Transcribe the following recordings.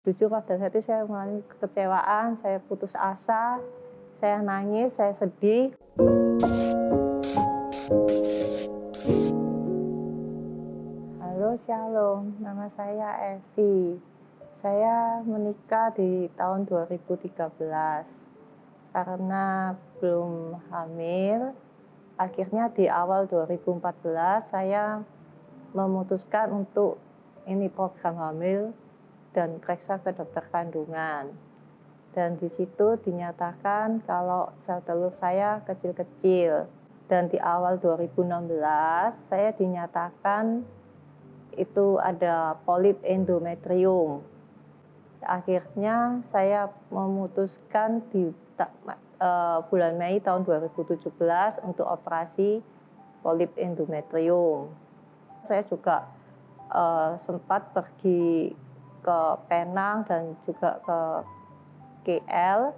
Jujur pada saat itu saya mengalami kekecewaan, saya putus asa, saya nangis, saya sedih. Halo, Shalom, nama saya Evi. Saya menikah di tahun 2013. Karena belum hamil, akhirnya di awal 2014 saya memutuskan untuk ini program hamil dan periksa ke dokter kandungan. Dan di situ dinyatakan kalau sel telur saya kecil-kecil. Dan di awal 2016 saya dinyatakan itu ada polip endometrium. Akhirnya saya memutuskan di bulan Mei tahun 2017 untuk operasi polip endometrium. Saya juga sempat pergi ke Penang dan juga ke KL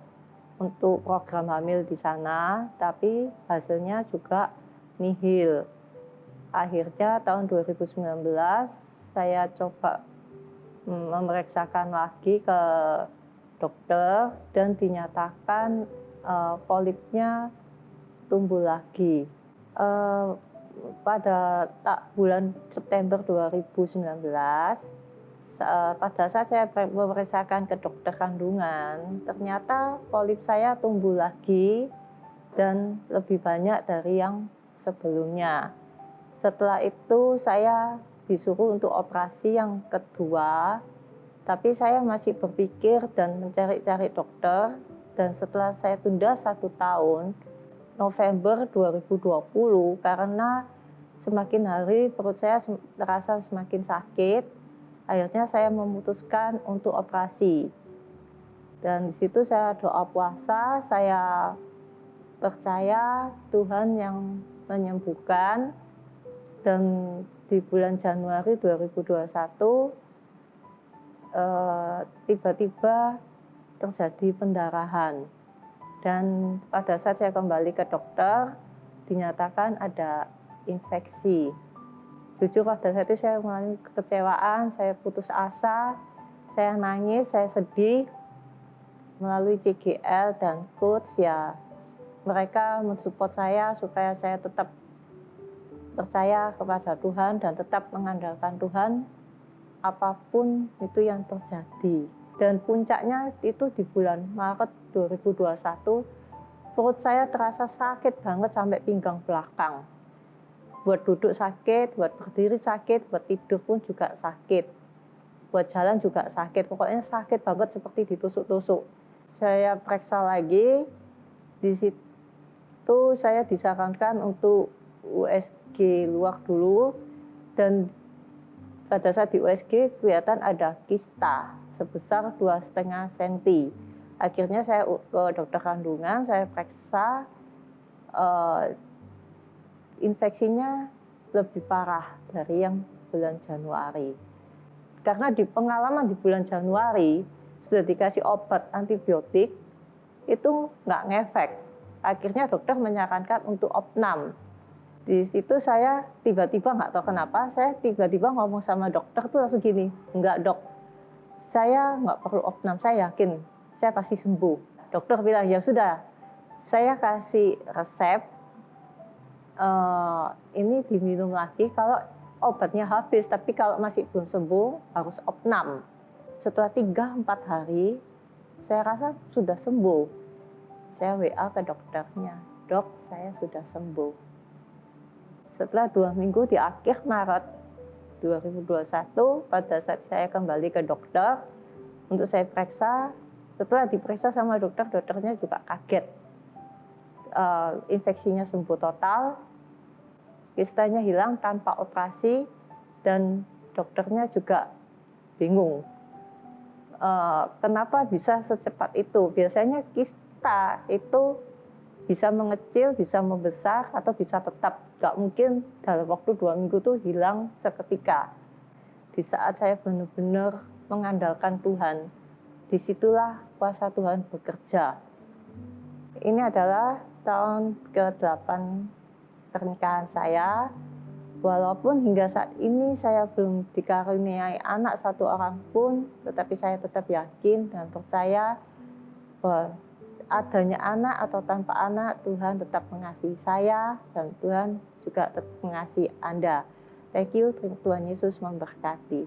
untuk program hamil di sana, tapi hasilnya juga nihil. Akhirnya tahun 2019 saya coba memeriksakan lagi ke dokter dan dinyatakan polipnya tumbuh lagi. Pada bulan September 2019, pada saat saya memeriksakan ke dokter kandungan, ternyata polip saya tumbuh lagi dan lebih banyak dari yang sebelumnya. Setelah itu saya disuruh untuk operasi yang kedua, tapi saya masih berpikir dan mencari-cari dokter, dan setelah saya tunda 1 tahun, November 2020, karena semakin hari perut saya terasa semakin sakit, akhirnya saya memutuskan untuk operasi. Dan di situ saya doa puasa, saya percaya Tuhan yang menyembuhkan. Dan di bulan Januari 2021 tiba-tiba terjadi pendarahan. Dan pada saat saya kembali ke dokter, dinyatakan ada infeksi. Jujur pada saat itu saya mengalami kekecewaan, saya putus asa, saya nangis, saya sedih. Melalui CGL dan coach, ya mereka mensupport saya supaya saya tetap percaya kepada Tuhan dan tetap mengandalkan Tuhan apapun itu yang terjadi. Dan puncaknya itu di bulan Maret 2021, perut saya terasa sakit banget sampai pinggang belakang. Buat duduk sakit, buat berdiri sakit, buat tidur pun juga sakit. Buat jalan juga sakit, pokoknya sakit banget seperti ditusuk-tusuk. Saya periksa lagi, di situ saya disarankan untuk USG luar dulu, dan pada saat di USG kelihatan ada kista sebesar 2,5 cm. Akhirnya saya ke dokter kandungan, saya periksa, infeksinya lebih parah dari yang bulan Januari. Karena di pengalaman di bulan Januari sudah dikasih obat antibiotik, itu nggak ngefek. Akhirnya dokter menyarankan untuk opnam. Di situ saya tiba-tiba nggak tahu kenapa, saya tiba-tiba ngomong sama dokter tuh langsung gini, "Enggak dok, saya nggak perlu opnam, saya yakin saya pasti sembuh." Dokter bilang, "Ya sudah, saya kasih resep, ini diminum lagi kalau obatnya habis, tapi kalau masih belum sembuh harus opnam." Setelah 3-4 hari, saya rasa sudah sembuh. Saya WA ke dokternya, "Dok, saya sudah sembuh." Setelah 2 minggu di akhir Maret 2021, pada saat saya kembali ke dokter untuk saya periksa, setelah diperiksa sama dokter, dokternya juga kaget. Infeksinya sembuh total, kistanya hilang tanpa operasi, dan dokternya juga bingung. Kenapa bisa secepat itu? Biasanya kista itu bisa mengecil, bisa membesar, atau bisa tetap. Gak mungkin dalam waktu 2 minggu tuh hilang seketika. Di saat saya benar-benar mengandalkan Tuhan, disitulah kuasa Tuhan bekerja. Ini adalah tahun ke-8 pernikahan saya. Walaupun hingga saat ini saya belum dikaruniai anak satu orang pun, tetapi saya tetap yakin dan percaya bahwa adanya anak atau tanpa anak, Tuhan tetap mengasihi saya dan Tuhan juga tetap mengasihi Anda. Thank you, Tuhan Yesus memberkati.